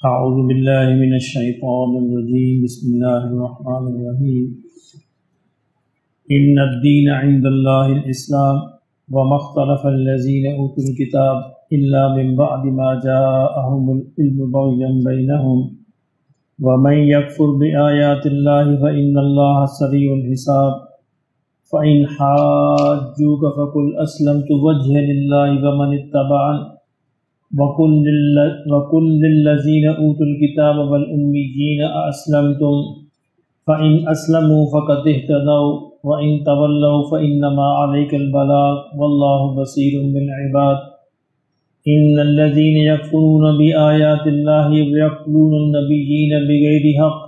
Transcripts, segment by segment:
اعوذ باللہ من الشیطان الرجیم بسم اللہ الرحمن الرحیم ان الدین عند اللہ الاسلام وما اختلف الذین اوتوا الکتاب الا من بعد ما جاءهم العلم بغیا بینہم ومن یکفر بآیات اللہ فإن اللہ سریع الحساب فإن حاجوک فقل اسلمت وجهي للہ ومن اتبعن وَقُلْ لِلَّذِينَ أُوتُوا الْكِتَابَ وَالْأُمِّيِّينَ أَأَسْلَمْتُمْ فَإِنْ أَسْلَمُوا فَقَدِ اهْتَدَوْا وَإِنْ تَوَلَّوْا فَإِنَّمَا عَلَيْكَ الْبَلَاغُ وَاللَّهُ بَصِيرٌ بِالْعِبَادِ إِنَّ الَّذِينَ يَكْفُرُونَ بِآيَاتِ اللَّهِ وَيَقْتُلُونَ النَّبِيِّينَ بِغَيْرِ حَقٍّ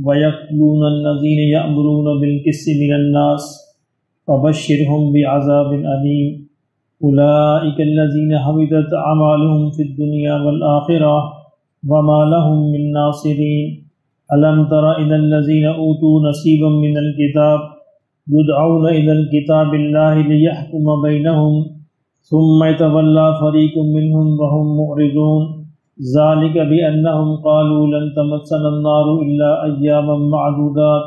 وَيَقْتُلُونَ الَّذِينَ يَأْمُرُونَ بِالْقِسْطِ مِنَ النَّاسِ فَبَشِّرْهُمْ بِعَذَابٍ أَلِيمٍ اولئک الذین حبطت اعمالهم فی الدنیا والآخرہ وما لهم من ناصرین الم تر الی الذین اوتوا نصیبا من الکتاب یدعون الی الکتاب اللہ لیحکم بینہم ثم یتولی فریق منہم وهم معرضون ذلک بانہم قالوا لن تمسنا النار الا ایاما معدودات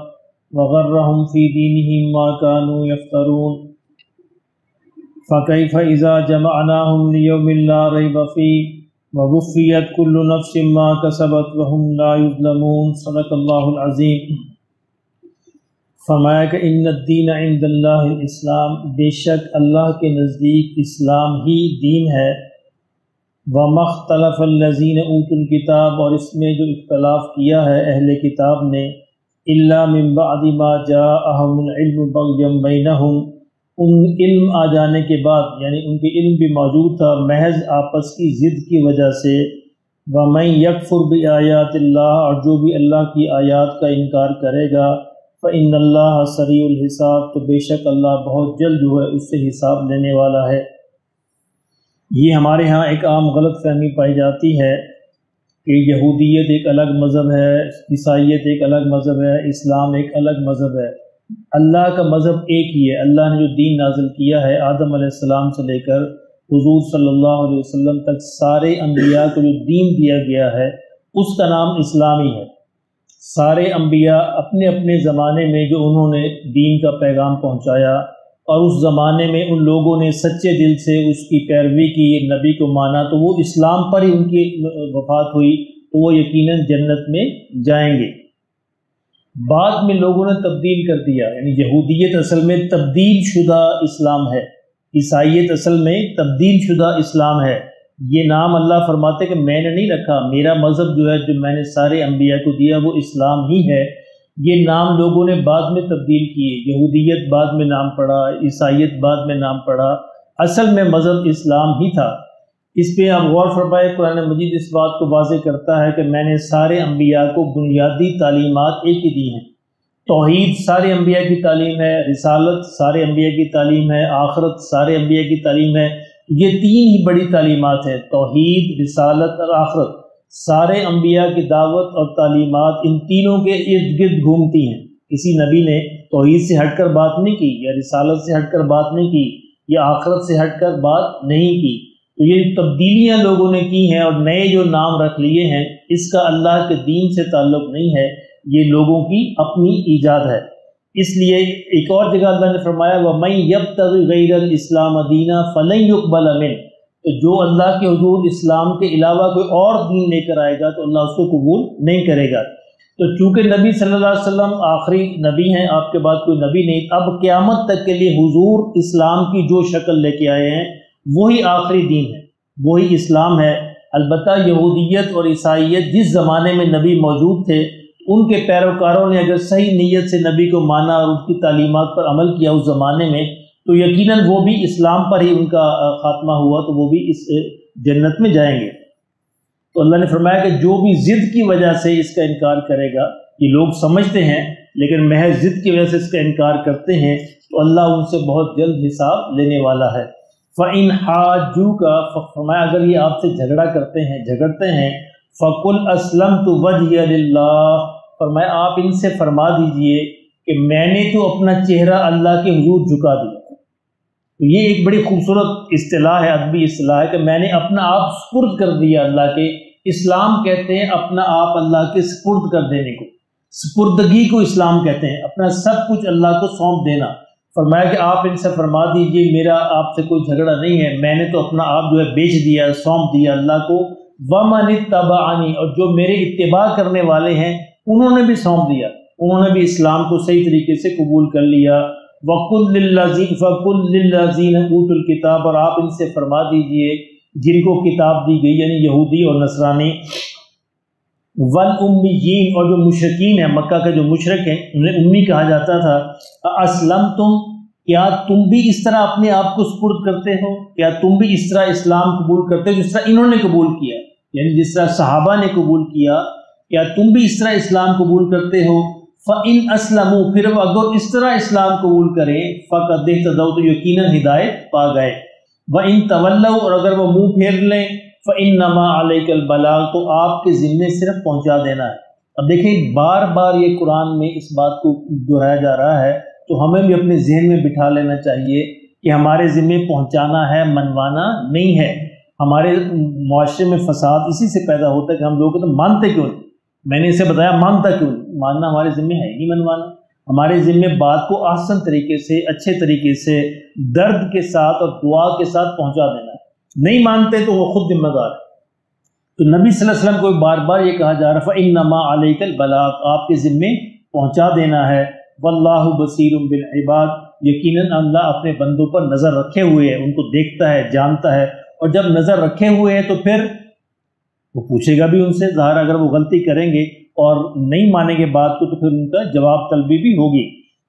وغرهم فی دینہم ما كانوا یفترون فَكَيْفَ إِذَا جَمَعْنَاهُمْ لِيَوْمٍ لَا رَيْبَ فِيهِ وَوُفِّيَتْ كُلُّ نَفْسٍ مَا كَسَبَتْ وَهُمْ لَا يُظْلَمُونَ صدق اللہ العظیم۔ فرمایا کہ ان الدین عند اللہ الاسلام، بے شک اللہ کے نزدیک اسلام ہی دین ہے۔ وَمَا اخْتَلَفَ الَّذِينَ أُوتُوا الْكِتَابَ، اور اس میں جو اختلاف کیا ہے اہل کتاب نے، إِلَّا مِن بَعْدِ مَا جَاءَهُمُ الْعِلْمُ بَغْيًا بَيْنَهُمْ، ان علم آ جانے کے بعد، یعنی ان کے علم بھی موجود تھا، محض آپس کی ضد کی وجہ سے۔ وَمَن يَكْفُرْ بِآيَاتِ اللَّهِ، اور جو بھی اللہ کی آیات کا انکار کرے گا، فَإِنَّ اللَّهَ سَرِيعُ الْحِسَابِ، تو بے شک اللہ بہت جلد جو ہے اس سے حساب لینے والا ہے۔ یہ ہمارے ہاں ایک عام غلط فہمی پائی جاتی ہے کہ یہودیت ایک الگ مذہب ہے، عیسائیت ایک الگ مذہب ہے، اسلام ایک الگ مذہب ہے۔ اللہ کا مذہب ایک ہی ہے۔ اللہ نے جو دین نازل کیا ہے آدم علیہ السلام سے لے کر حضور صلی اللہ علیہ وسلم تک، سارے انبیاء کو جو دین دیا گیا ہے اس کا نام اسلام ہی ہے۔ سارے انبیاء اپنے اپنے زمانے میں جو انہوں نے دین کا پیغام پہنچایا، اور اس زمانے میں ان لوگوں نے سچے دل سے اس کی پیروی کی، نبی کو مانا، تو وہ اسلام پر ہی ان کی وفات ہوئی، تو وہ یقیناً جنت میں جائیں گے۔ بعد میں لوگوں نے تبدیل کر دیا، یعنی یہودیت اصل میں تبدیل شدہ اسلام ہے، عیسائیت اصل میں تبدیل شدہ اسلام ہے۔ یہ نام اللہ فرماتے کہ میں نے نہیں رکھا، میرا مذہب جو ہے جو میں نے سارے انبیاء کو دیا وہ اسلام ہی ہے۔ یہ نام لوگوں نے بعد میں تبدیل کیے، یہودیت بعد میں نام پڑا، عیسائیت بعد میں نام پڑا، اصل میں مذہب اسلام ہی تھا۔ اس پہ آپ غور فرمائے، قرآن مجید اس بات کو واضح کرتا ہے کہ میں نے سارے انبیاء کو بنیادی تعلیمات ایک ہی دی ہیں۔ توحید سارے انبیاء کی تعلیم ہے، رسالت سارے انبیاء کی تعلیم ہے، آخرت سارے انبیاء کی تعلیم ہے۔ یہ تین ہی بڑی تعلیمات ہیں، توحید، رسالت اور آخرت۔ سارے انبیاء کی دعوت اور تعلیمات ان تینوں کے ارد گرد گھومتی ہیں۔ کسی نبی نے توحید سے ہٹ کر بات نہیں کی، یا رسالت سے ہٹ کر بات نہیں کی، یا آخرت سے ہٹ کر بات نہیں کی۔ تو یہ تبدیلیاں لوگوں نے کی ہیں اور نئے جو نام رکھ لیے ہیں، اس کا اللہ کے دین سے تعلق نہیں ہے، یہ لوگوں کی اپنی ایجاد ہے۔ اس لیے ایک اور جگہ اللہ نے فرمایا وَمَن يَبْتَغِ غَيْرَ الْإِسْلَامَ دِينًا فَلَن يُقْبَلَ مِنْهُ، تو جو اللہ کے حضور اسلام کے علاوہ کوئی اور دین لے کر آئے گا تو اللہ اس کو قبول نہیں کرے گا۔ تو چونکہ نبی صلی اللہ علیہ وسلم آخری نبی ہیں، آپ کے بعد کوئی نبی نہیں، اب قیامت تک کے لیے حضور اسلام کی جو شکل لے کے آئے ہیں وہی آخری دین ہے، وہی اسلام ہے۔ البتہ یہودیت اور عیسائیت جس زمانے میں نبی موجود تھے، ان کے پیروکاروں نے اگر صحیح نیت سے نبی کو مانا اور اس کی تعلیمات پر عمل کیا اس زمانے میں، تو یقیناً وہ بھی اسلام پر ہی ان کا خاتمہ ہوا، تو وہ بھی اس جنت میں جائیں گے۔ تو اللہ نے فرمایا کہ جو بھی ضد کی وجہ سے اس کا انکار کرے گا، یہ لوگ سمجھتے ہیں لیکن محض ضد کی وجہ سے اس کا انکار کرتے ہیں، تو اللہ ان سے بہت جلد حساب لینے والا ہے۔ فَإِنْ حَاجُّوكَ، فرمایا اگر یہ آپ سے جھگڑا کرتے ہیں، جھگڑتے ہیں، فَقُلْ أَسْلَمْتُ وَجْهِيَ لِلَّهِ، فرمایا آپ ان سے فرما دیجئے کہ میں نے تو اپنا چہرہ اللہ کے حضور جھکا دیا۔ تو یہ ایک بڑی خوبصورت اصطلاح ہے، ادبی اصطلاح ہے کہ میں نے اپنا آپ سپرد کر دیا اللہ کے اسلام کہتے ہیں اپنا آپ اللہ کے سپرد کر دینے کو، سپردگی کو اسلام کہتے ہیں، اپنا سب کچھ اللہ کو سونپ دینا۔ فرمایا کہ آپ ان سے فرما دیجئے میرا آپ سے کوئی جھگڑا نہیں ہے، میں نے تو اپنا آپ جو ہے بیچ دیا، سونپ دیا اللہ کو۔ وَمَنِ اتَّبَعَنِي، اور جو میرے اتباع کرنے والے ہیں انہوں نے بھی سونپ دیا، انہوں نے بھی اسلام کو صحیح طریقے سے قبول کر لیا۔ وَقُلْ لِلَّذِينَ أُوتُوا الْكِتَابَ، اور آپ ان سے فرما دیجئے جن کو کتاب دی گئی یعنی یہودی اور نصرانی، وَالْأُمِّيِّينَ، اور جو مشرکین ہیں، مکہ کے جو مشرک ہیں انہیں امی کہا جاتا تھا، أَأَسْلَمْتُمْ، کیا تم بھی اس طرح اپنے آپ کو سپرد کرتے ہو، کیا تم بھی اس طرح اسلام قبول کرتے ہو جس طرح انہوں نے قبول کیا، یعنی جس طرح صحابہ نے قبول کیا، کیا تم بھی اس طرح اسلام قبول کرتے ہو؟ فَإِنْ أَسْلَمُوا، پھر وہ اگر اس طرح اسلام قبول کریں، فَقَدْ اهْتَدَوْا، تو یقیناً ہدایت پا گئے۔ وَإِنْ تَوَلَّوْا، اور اگر وہ منہ پھیر لیں، فَإِنَّمَا عَلَيْكَ الْبَلَاغُ، تو آپ کے ذمے صرف پہنچا دینا ہے۔ اب دیکھیں بار بار یہ قرآن میں اس بات کو دہرایا جا رہا ہے، تو ہمیں بھی اپنے ذہن میں بٹھا لینا چاہیے کہ ہمارے ذمے پہنچانا ہے، منوانا نہیں ہے۔ ہمارے معاشرے میں فساد اسی سے پیدا ہوتا ہے کہ ہم لوگ تو مانتے کیوں نہیں، میں نے اسے بتایا مانتا کیوں نہیں، ماننا ہمارے ذمے ہے نہیں، منوانا ہمارے ذمے بات کو آسان طریقے سے، اچھے طریقے سے، درد کے ساتھ اور دعا کے ساتھ پہنچا دینا ہے۔ نہیں مانتے تو وہ خود ذمہ دار ہے۔ تو نبی صلی اللہ علیہ وسلم کو بار بار یہ کہا جا رہا ہے فَإِنَّمَا عَلَيْكَ الْبَلَاغُ، آپ کے ذمے پہنچا دینا ہے۔ وَاللَّهُ بَصِيرٌ بِالْعِبَادِ، یقیناً اللہ اپنے بندوں پر نظر رکھے ہوئے ہے، ان کو دیکھتا ہے، جانتا ہے، اور جب نظر رکھے ہوئے ہے تو پھر وہ پوچھے گا بھی ان سے، ظاہر اگر وہ غلطی کریں گے اور نہیں مانیں گے بات کو تو پھر ان کا جواب طلبی بھی ہوگی۔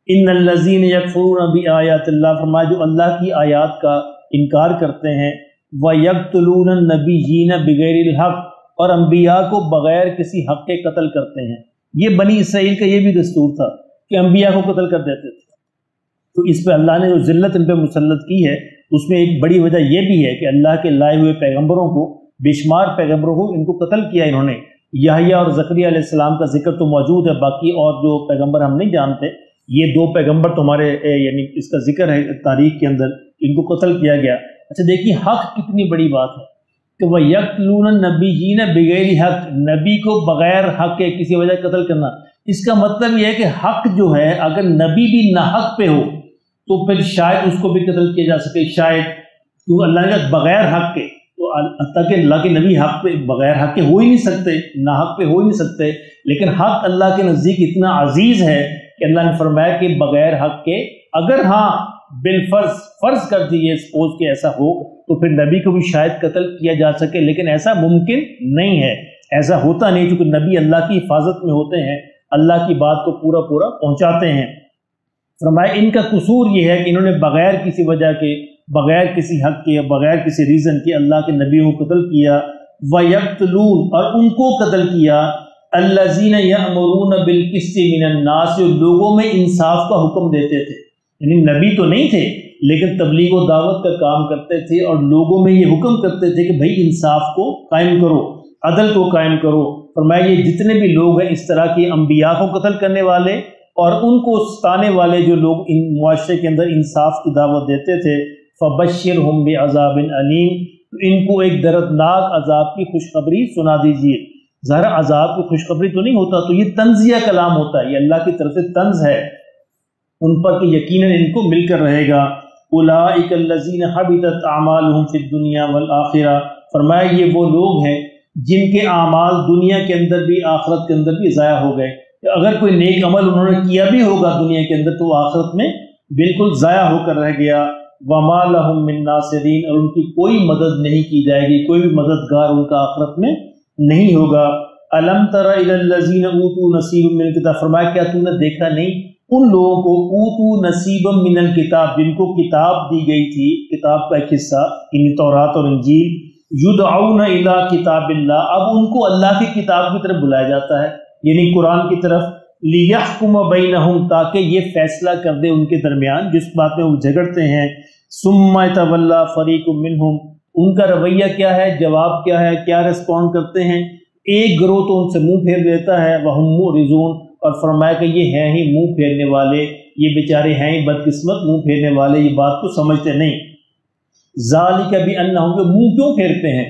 ان الذین یکفرون بآیات اللہ، فرمایا جو اللہ کی آیات کا انکار کرتے ہیں، ویقتلون النبیین بغیر الحق، اور انبیاء کو بغیر کسی حق کے قتل کرتے ہیں۔ یہ بنی اسرائیل کا یہ بھی دستور تھا کہ انبیاء کو قتل کر دیتے تھے۔ تو اس پہ اللہ نے جو ذلت ان پہ مسلط کی ہے اس میں ایک بڑی وجہ یہ بھی ہے کہ اللہ کے لائے ہوئے پیغمبروں کو، بے شمار پیغمبروں کو ان کو قتل کیا انہوں نے۔ یحییٰ اور زکریا علیہ السلام کا ذکر تو موجود ہے، باقی اور جو پیغمبر ہم نہیں جانتے، یہ دو پیغمبر تو ہمارے یعنی اس کا ذکر ہے تاریخ کے اندر، ان کو قتل کیا گیا۔ اچھا دیکھیے حق کتنی بڑی بات ہے کہ وہ یقتلون النبیین بغیر حق، نبی کو بغیر حق کے کسی وجہ قتل کرنا، اس کا مطلب یہ ہے کہ حق جو ہے اگر نبی بھی ناحق پہ ہو تو پھر شاید اس کو بھی قتل کیا جا سکے، شاید، کیونکہ اللہ نے کہا بغیر حق کے، تو حتیٰ کہ اللہ کے نبی حق پہ بغیر حق کے ہو ہی نہیں سکتے، ناحق پہ ہو ہی نہیں سکتے، لیکن حق اللہ کے نزدیک اتنا عزیز ہے کہ اللہ نے فرمایا کہ بغیر حق کے، اگر ہاں بالفرض فرض کر دیجیے سپوز کہ ایسا ہو تو پھر نبی کو بھی شاید قتل کیا جا سکے، لیکن ایسا ممکن نہیں ہے، ایسا ہوتا نہیں، چونکہ نبی اللہ کی حفاظت میں ہوتے ہیں، اللہ کی بات کو پورا پورا پہنچاتے ہیں۔ فرمایا ان کا قصور یہ ہے کہ انہوں نے بغیر کسی وجہ کے، بغیر کسی حق کے، بغیر کسی ریزن کے اللہ کے نبیوں کو قتل کیا۔ وَيَقْتُلُونَ، اور ان کو قتل کیا، الَّذِينَ يَأْمُرُونَ بِالْقِسْطِ مِنَ النَّاسِ، جو لوگوں میں انصاف کا حکم دیتے تھے، یعنی نبی تو نہیں تھے لیکن تبلیغ و دعوت کا کام کرتے تھے اور لوگوں میں یہ حکم کرتے تھے کہ بھائی انصاف کو قائم کرو، عدل کو قائم کرو۔ فرمایا یہ جتنے بھی لوگ ہیں اس طرح کے انبیاء کو قتل کرنے والے اور ان کو ستانے والے جو لوگ ان معاشرے کے اندر انصاف کی دعوت دیتے تھے، فَبَشِّرْهُمْ بِعَذَابٍ أَلِيمٍ، تو ان کو ایک دردناک عذاب کی خوشخبری سنا دیجیے۔ ظاہر عذاب کی خوشخبری تو نہیں ہوتا، تو یہ طنزیہ کلام ہوتا ہے، یہ اللہ کی طرف سے طنز ہے ان پر کہ یقیناً ان کو مل کر رہے گا۔ أُولَٰئِكَ الَّذِينَ حَبِطَتْ أَعْمَالُهُمْ فِي الدُّنْيَا وَالْآخِرَةِ، فرمایا یہ وہ لوگ ہیں جن کے اعمال دنیا کے اندر بھی آخرت کے اندر بھی ضائع ہو گئے۔ اگر کوئی نیک عمل انہوں نے کیا بھی ہوگا دنیا کے اندر تو وہ آخرت میں بالکل ضائع ہو کر رہ گیا۔ وَمَا لَهُم مِّن نَّاصِرِينَ، اور ان کی کوئی مدد نہیں کی جائے گی، کوئی بھی مددگار ان کا آخرت میں نہیں ہوگا۔ أَلَمْ تَرَ إِلَى الَّذِينَ أُوتُوا نَصِيبًا مِّنَ الْكِتَابِ، فرمایا کیا تو نے دیکھا نہیں ان لوگوں کو، اوتوا نصیبا من الکتاب، جن کو کتاب دی گئی تھی، کتاب کا ایک حصہ یعنی تورات اور انجیل، یدعون الی کتاب اللہ، اب ان کو اللہ کی کتاب کی طرف بلایا جاتا ہے، یعنی قرآن کی طرف، لیحکم بینہم، تاکہ یہ فیصلہ کر دے ان کے درمیان جس بات میں وہ جھگڑتے ہیں۔ ثم یتولی فریق منہم، ان کا رویہ کیا ہے، جواب کیا ہے، کیا رسپونڈ کرتے ہیں؟ ایک گروہ تو ان سے منہ پھیر دیتا ہے، وہم معرضون، اور فرمایا کہ یہ ہیں ہی منہ پھیرنے والے، یہ بیچارے ہیں ہی بدقسمت منہ پھیرنے والے، یہ بات کو سمجھتے نہیں۔ ذالک بانہم، کہ منہ کیوں پھیرتے ہیں؟